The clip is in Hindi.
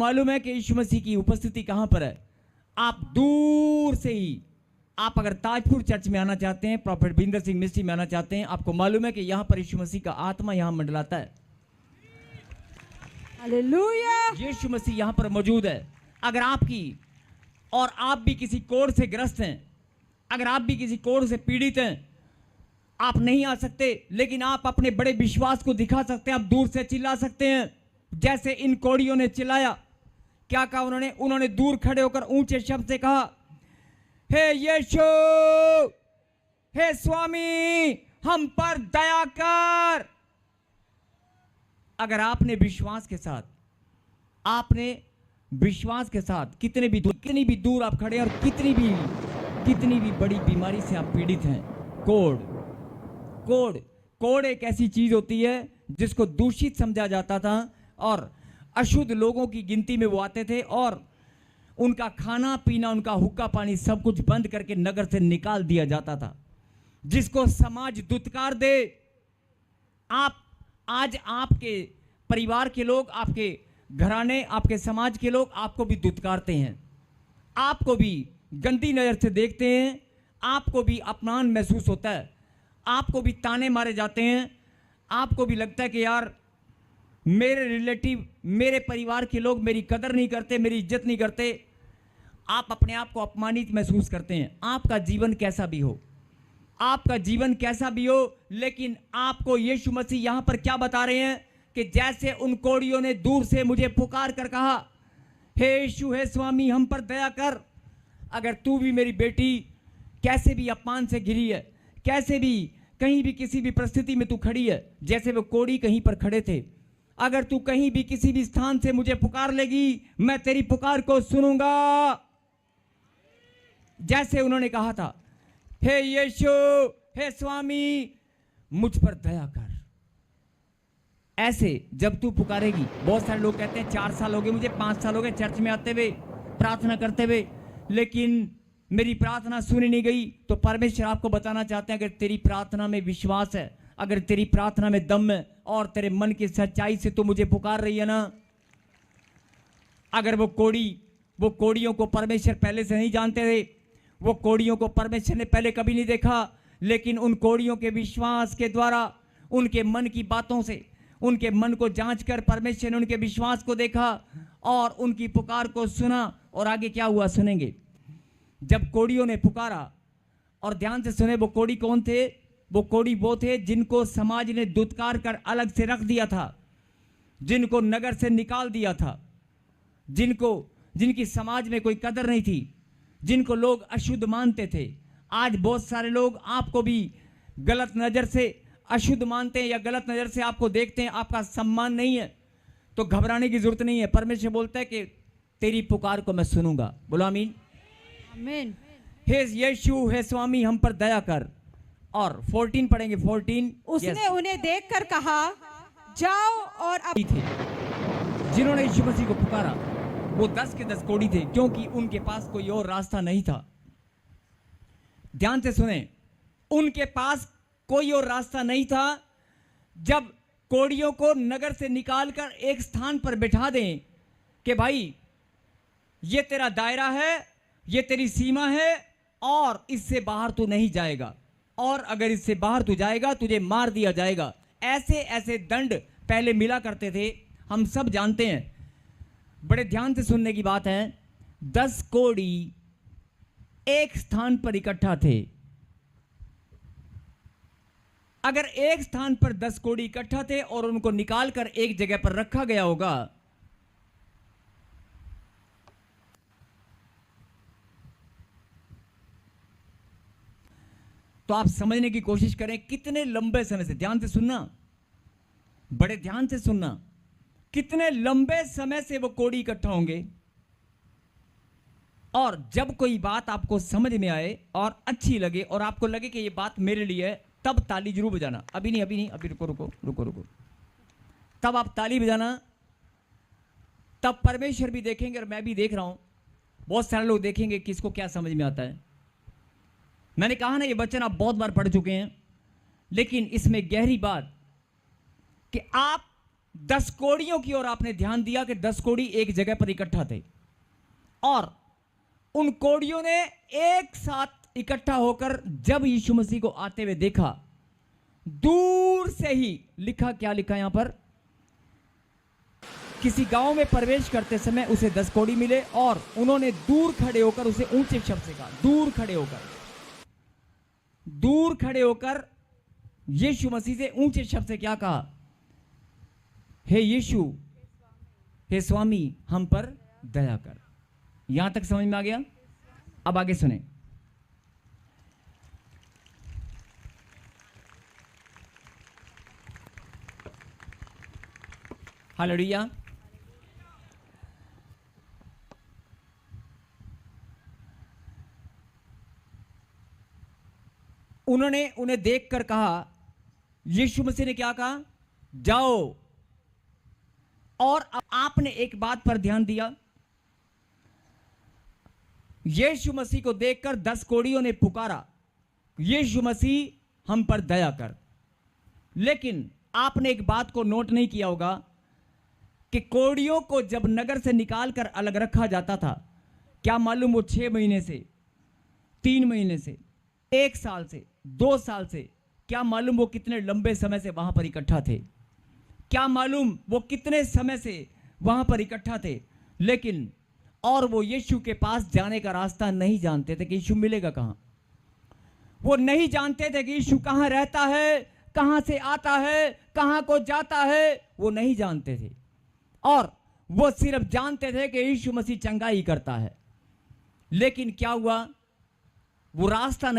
मालूम है कि यीशु मसीह की उपस्थिति कहां पर है? आप दूर से ही, आप अगर ताजपुर चर्च में आना चाहते हैं, प्रॉफेट बिंदर सिंह मिस्ट्री में आना चाहते हैं, आपको मालूम है कि यहां पर यीशु मसीह का आत्मा यहां मंडलाता है। हालेलुया। यीशु मसीह यहां पर मौजूद है। अगर आपकी और आप भी किसी कोढ़ से ग्रस्त हैं, अगर आप भी किसी कोढ़ से पीड़ित हैं, आप नहीं आ सकते, लेकिन आप अपने बड़े विश्वास को दिखा सकते हैं। आप दूर से चिल्ला सकते हैं, जैसे इन कोढ़ियों ने चिल्लाया। क्या कहा उन्होंने दूर खड़े होकर ऊंचे शब्द से कहा, हे यीशु, हे स्वामी, हम पर दया कर। अगर आपने विश्वास के साथ कितनी भी दूर आप खड़े हैं और कितनी भी बड़ी बीमारी से आप पीड़ित हैं, कोढ़ एक ऐसी चीज होती है जिसको दूषित समझा जाता था और अशुद्ध लोगों की गिनती में वो आते थे और उनका खाना पीना, उनका हुक्का पानी सब कुछ बंद करके नगर से निकाल दिया जाता था, जिसको समाज दुत्कार दे। आज आपके परिवार के लोग, आपके घराने, आपके समाज के लोग आपको भी दुत्कारते हैं, आपको भी गंदी नजर से देखते हैं, आपको भी अपमान महसूस होता है, आपको भी ताने मारे जाते हैं, आपको भी लगता है कि यार मेरे रिलेटिव, मेरे परिवार के लोग मेरी कदर नहीं करते, मेरी इज्जत नहीं करते। आप अपने आप को अपमानित महसूस करते हैं। आपका जीवन कैसा भी हो, लेकिन आपको यीशु मसीह यहां पर क्या बता रहे हैं कि जैसे उन कोढ़ियों ने दूर से मुझे पुकार कर कहा, हे यीशु, हे स्वामी, हम पर दया कर। अगर तू भी, मेरी बेटी, कैसे भी अपमान से घिरी है, कैसे भी कहीं भी किसी भी परिस्थिति में तू खड़ी है, जैसे वो कोढ़ी कहीं पर खड़े थे, अगर तू कहीं भी किसी भी स्थान से मुझे पुकार लेगी, मैं तेरी पुकार को सुनूंगा। जैसे उन्होंने कहा था, हे यीशु, हे स्वामी, मुझ पर दया कर। ऐसे जब तू पुकारेगी, बहुत सारे लोग कहते हैं 4 साल हो गए मुझे, 5 साल हो गए चर्च में आते हुए, प्रार्थना करते हुए, लेकिन मेरी प्रार्थना सुनी नहीं गई। तो परमेश्वर आपको बताना चाहते हैं, अगर तेरी प्रार्थना में विश्वास है, अगर तेरी प्रार्थना में दम है और तेरे मन की सच्चाई से तो मुझे पुकार रही है ना। अगर वो कोढ़ियों को परमेश्वर पहले से नहीं जानते थे, वो कोढ़ियों को परमेश्वर ने पहले कभी नहीं देखा, लेकिन उन कोढ़ियों के विश्वास के द्वारा, उनके मन की बातों से, उनके मन को जांचकर परमेश्वर ने उनके विश्वास को देखा और उनकी पुकार को सुना। और आगे क्या हुआ सुनेंगे। जब कोढ़ियों ने पुकारा, और ध्यान से सुने, वो कोढ़ी कौन थे? वो कोढ़ी वो थे जिनको समाज ने दुत्कार कर अलग से रख दिया था, जिनको नगर से निकाल दिया था, जिनकी समाज में कोई कदर नहीं थी, जिनको लोग अशुद्ध मानते थे। आज बहुत सारे लोग आपको भी गलत नजर से अशुद्ध मानते हैं या गलत नजर से आपको देखते हैं, आपका सम्मान नहीं है, तो घबराने की जरूरत नहीं है। परमेश्वर बोलता है कि तेरी पुकार को मैं सुनूंगा। बोलो आमीन। आमीन। हे यीशु, हे स्वामी, हम पर दया कर। और 14 पढ़ेंगे। 14, उसने उन्हें देखकर कहा, जाओ और थे जिन्होंने यीशु मसीह को पुकारा, वो 10 के 10 कोढ़ी थे, क्योंकि उनके पास कोई और रास्ता नहीं था। ध्यान से सुने, उनके पास कोई और रास्ता नहीं था। जब कोढ़ियों को नगर से निकालकर एक स्थान पर बिठा दें कि भाई ये तेरा दायरा है, ये तेरी सीमा है और इससे बाहर तू नहीं जाएगा, और अगर इससे बाहर तू जाएगा तुझे मार दिया जाएगा। ऐसे ऐसे दंड पहले मिला करते थे, हम सब जानते हैं। बड़े ध्यान से सुनने की बात है। 10 कोढ़ी एक स्थान पर इकट्ठा थे। अगर एक स्थान पर 10 कोढ़ी इकट्ठा थे और उनको निकालकर एक जगह पर रखा गया होगा, तो आप समझने की कोशिश करें कितने लंबे समय से, ध्यान से सुनना, बड़े ध्यान से सुनना, कितने लंबे समय से वो कोढ़ी इकट्ठा होंगे। और जब कोई बात आपको समझ में आए और अच्छी लगे और आपको लगे कि ये बात मेरे लिए है, तब ताली जरूर बजाना। अभी नहीं, अभी रुको। तब आप ताली बजाना, तब परमेश्वर भी देखेंगे और मैं भी देख रहा हूं, बहुत सारे लोग देखेंगे किसको क्या समझ में आता है। मैंने कहा ना, ये वचन आप बहुत बार पढ़ चुके हैं, लेकिन इसमें गहरी बात कि आप 10 कोड़ियों की ओर आपने ध्यान दिया कि 10 कोड़ी एक जगह पर इकट्ठा थे और उन कोड़ियों ने एक साथ इकट्ठा होकर जब यीशु मसीह को आते हुए देखा, दूर से ही लिखा, क्या लिखा यहां पर, किसी गांव में प्रवेश करते समय उसे 10 कोड़ी मिले और उन्होंने दूर खड़े होकर उसे ऊंचे शब्द से कहा, दूर खड़े होकर यीशु मसीह से ऊंचे शब्द से क्या कहा, हे यीशु, हे स्वामी, हम पर दया कर। यहां तक समझ में आ गया? अब आगे सुने। हालेलुया। उन्होंने उन्हें देखकर कहा, यीशु मसीह ने क्या कहा, जाओ। और अब आपने एक बात पर ध्यान दिया, यीशु मसीह को देखकर 10 कोड़ियों ने पुकारा, यीशु मसीह हम पर दया कर। लेकिन आपने एक बात को नोट नहीं किया होगा कि कोड़ियों को जब नगर से निकालकर अलग रखा जाता था, क्या मालूम वो 6 महीने से, 3 महीने से, 1 साल से, 2 साल से, क्या मालूम वो कितने लंबे समय से वहां पर इकट्ठा थे, क्या मालूम वो कितने समय से वहां पर इकट्ठा थे। लेकिन और वो यीशु के पास जाने का रास्ता नहीं जानते थे कि यीशु मिलेगा कहां। वो नहीं जानते थे कि यीशु कहां रहता है, कहां से आता है, कहां को जाता है, वो नहीं जानते थे। और वो सिर्फ जानते थे कि यीशु मसीह चंगाई करता है। लेकिन क्या हुआ, वो रास्ता